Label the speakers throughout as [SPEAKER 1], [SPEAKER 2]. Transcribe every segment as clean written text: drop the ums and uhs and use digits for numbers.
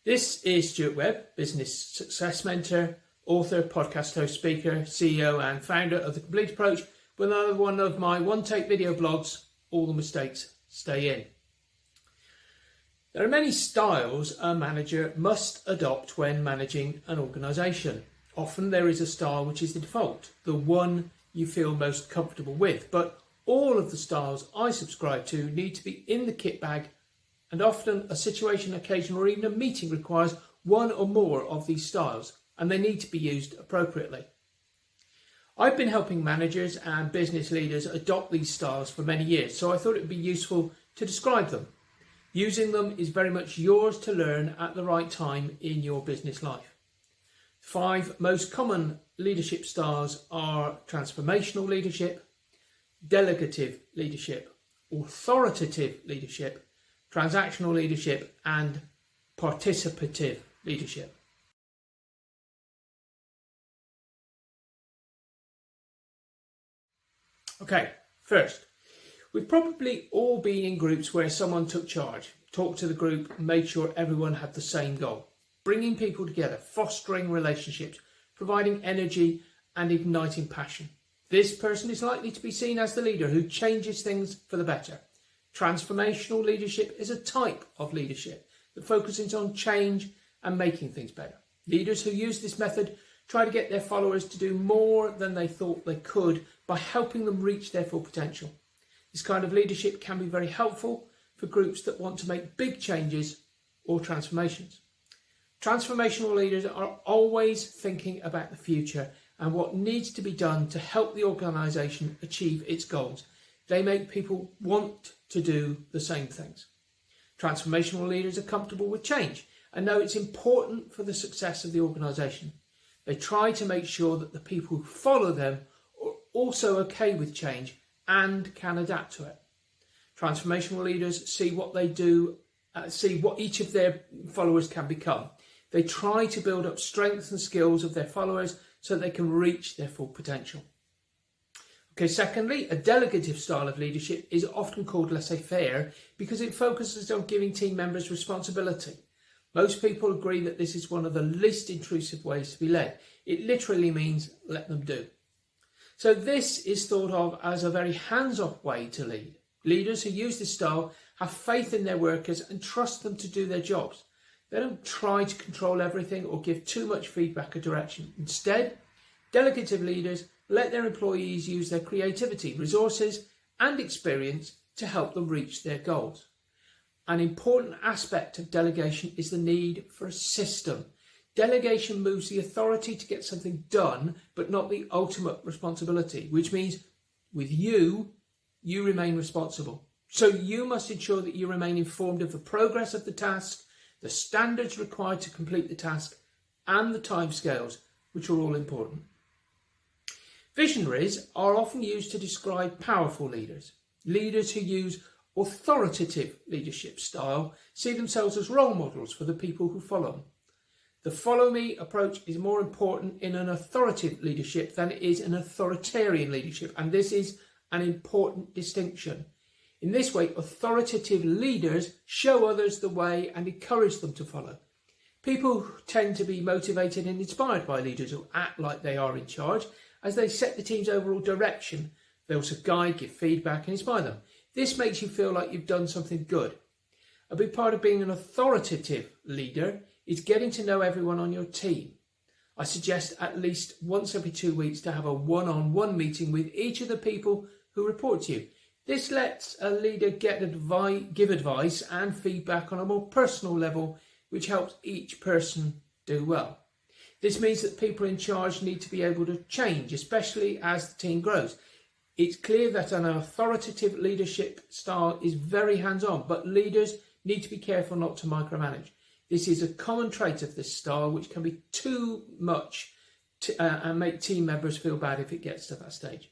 [SPEAKER 1] This is Stuart Webb, Business Success Mentor, author, podcast host, speaker, CEO and founder of The Complete Approach, with another one of my one-take video blogs, All the Mistakes Stay In. There are many styles a manager must adopt when managing an organisation. Often there is a style which is the default, the one you feel most comfortable with, but all of the styles I subscribe to need to be in the kit bag, and often a situation, occasion or even a meeting requires one or more of these styles, and they need to be used appropriately. I've been helping managers and business leaders adopt these styles for many years, so I thought it would be useful to describe them. Using them is very much yours to learn at the right time in your business life. 5 most common leadership styles are Transformational Leadership, Delegative Leadership, Authoritative Leadership, Transactional Leadership and Participative Leadership. Okay, first, we've probably all been in groups where someone took charge, talked to the group, made sure everyone had the same goal. Bringing people together, fostering relationships, providing energy and igniting passion. This person is likely to be seen as the leader who changes things for the better. Transformational leadership is a type of leadership that focuses on change and making things better. Leaders who use this method try to get their followers to do more than they thought they could by helping them reach their full potential. This kind of leadership can be very helpful for groups that want to make big changes or transformations. Transformational leaders are always thinking about the future and what needs to be done to help the organisation achieve its goals. They make people want to do the same things. Transformational leaders are comfortable with change and know it's important for the success of the organisation. They try to make sure that the people who follow them are also okay with change and can adapt to it. Transformational leaders see what they do, see what each of their followers can become. They try to build up strengths and skills of their followers so they can reach their full potential. Okay, secondly, a delegative style of leadership is often called laissez-faire because it focuses on giving team members responsibility. Most people agree that this is one of the least intrusive ways to be led. It literally means let them do. So this is thought of as a very hands-off way to lead. Leaders who use this style have faith in their workers and trust them to do their jobs. They don't try to control everything or give too much feedback or direction. Instead, delegative leaders let their employees use their creativity, resources and experience to help them reach their goals. An important aspect of delegation is the need for a system. Delegation moves the authority to get something done, but not the ultimate responsibility, which means with you remain responsible. So you must ensure that you remain informed of the progress of the task, the standards required to complete the task, and the timescales, which are all important. Visionaries are often used to describe powerful leaders. Leaders who use authoritative leadership style see themselves as role models for the people who follow them. The follow me approach is more important in an authoritative leadership than it is in authoritarian leadership, and this is an important distinction. In this way, authoritative leaders show others the way and encourage them to follow. People tend to be motivated and inspired by leaders who act like they are in charge as they set the team's overall direction. They also guide, give feedback and inspire them. This makes you feel like you've done something good. A big part of being an authoritative leader is getting to know everyone on your team. I suggest at least once every 2 weeks to have a one-on-one meeting with each of the people who report to you. This lets a leader give advice and feedback on a more personal level, which helps each person do well. This means that people in charge need to be able to change, especially as the team grows. It's clear that an authoritative leadership style is very hands-on, but leaders need to be careful not to micromanage. This is a common trait of this style, which can be too much and make team members feel bad if it gets to that stage.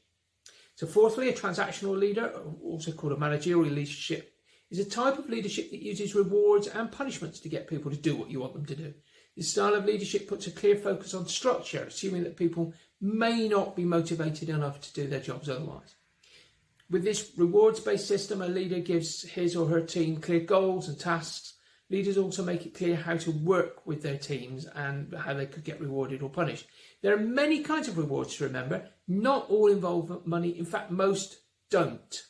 [SPEAKER 1] So fourthly, a transactional leader, also called a managerial leadership, is a type of leadership that uses rewards and punishments to get people to do what you want them to do. This style of leadership puts a clear focus on structure, assuming that people may not be motivated enough to do their jobs otherwise. With this rewards-based system, a leader gives his or her team clear goals and tasks leaders also make it clear how to work with their teams and how they could get rewarded or punished. There are many kinds of rewards to remember. Not all involve money. In fact, most don't.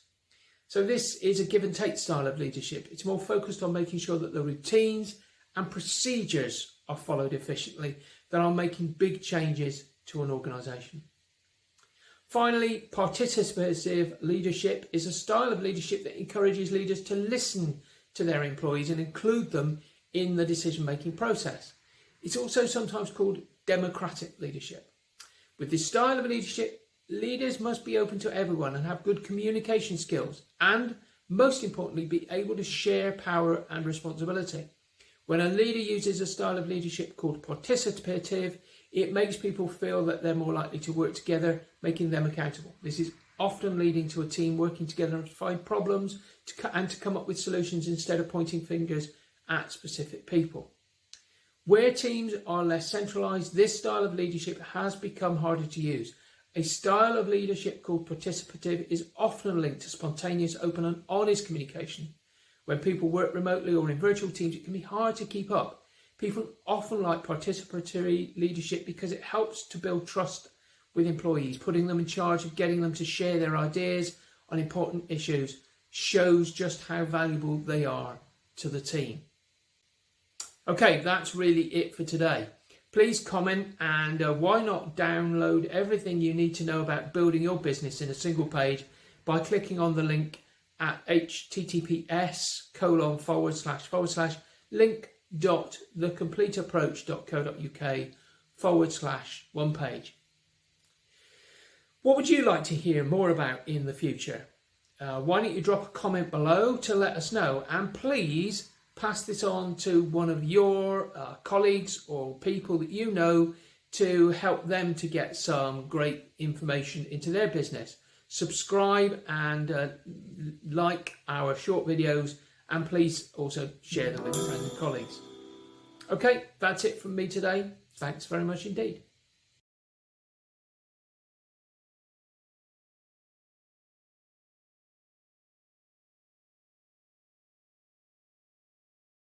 [SPEAKER 1] So this is a give and take style of leadership. It's more focused on making sure that the routines and procedures are followed efficiently than on making big changes to an organisation. Finally, participative leadership is a style of leadership that encourages leaders to listen to their employees and include them in the decision-making process. It's also sometimes called democratic leadership. With this style of leadership, leaders must be open to everyone and have good communication skills and, most importantly, be able to share power and responsibility. When a leader uses a style of leadership called participative, it makes people feel that they're more likely to work together, making them accountable. This is often leading to a team working together to find problems and to come up with solutions instead of pointing fingers at specific people. Where teams are less centralised, this style of leadership has become harder to use. A style of leadership called participative is often linked to spontaneous, open and honest communication. When people work remotely or in virtual teams, it can be hard to keep up. People often like participatory leadership because it helps to build trust with employees. Putting them in charge of getting them to share their ideas on important issues shows just how valuable they are to the team. Okay, that's really it for today. Please comment and why not download everything you need to know about building your business in a single page by clicking on the link at https://link.thecompleteapproach.co.uk/1 page. What would you like to hear more about in the future? Why don't you drop a comment below to let us know, and please pass this on to one of your colleagues or people that you know to help them to get some great information into their business. Subscribe and like our short videos, and please also share them with your friends and colleagues. Okay, that's it from me today. Thanks very much indeed.